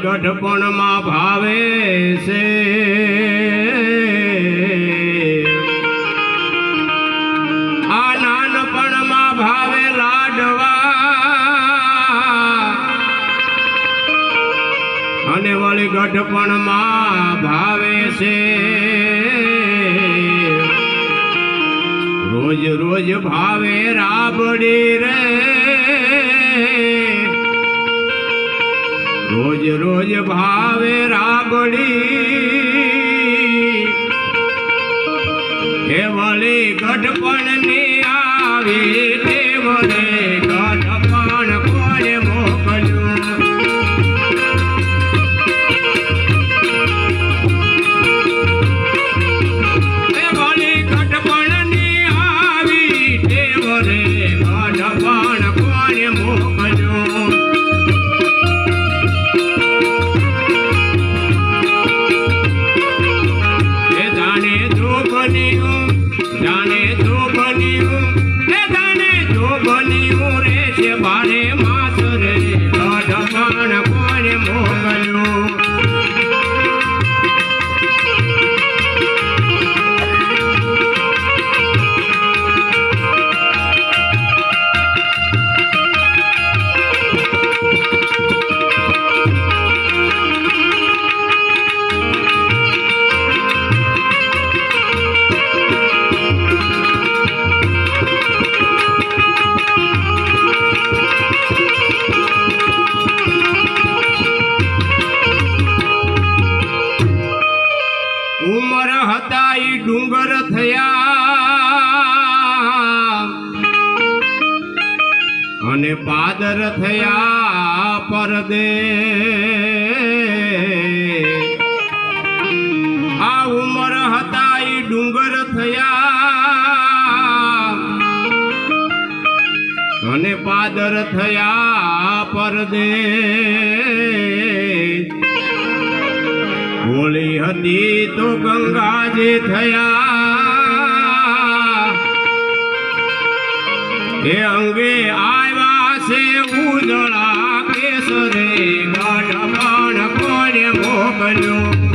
ગઢપણમાં ભાવે છે આ નાનપણમાં ભાવે લાડવા અને વળી ગઢપણમાં ભાવે છે રોજ રોજ ભાવે રાબડી રે રોજ રોજ ભાવે રાબડી હે વળી ગઢપણ ની આવી ટેવ રે ગઢપણ કોને મોકલ્યું હે વળી ગઢપણ ની આવી ટેવ રે ગઢપણ કોને મોકલ્યું જાણે તો બન્યું રે છે બારે માસ રે ગઢપણ કોને મોકલ્યું ઉમર હતા ઈ ડુંગર થયા અને પાદર થયા પરદે આ ઉમર હતા ઈ ડુંગર થયા અને પાદર થયા પરદે હોળી હતી તો ગંગાજી થયા એ અંગે આવ્યા છે ઉજળા કેસરે ગઢપણ કોને મોકલ્યું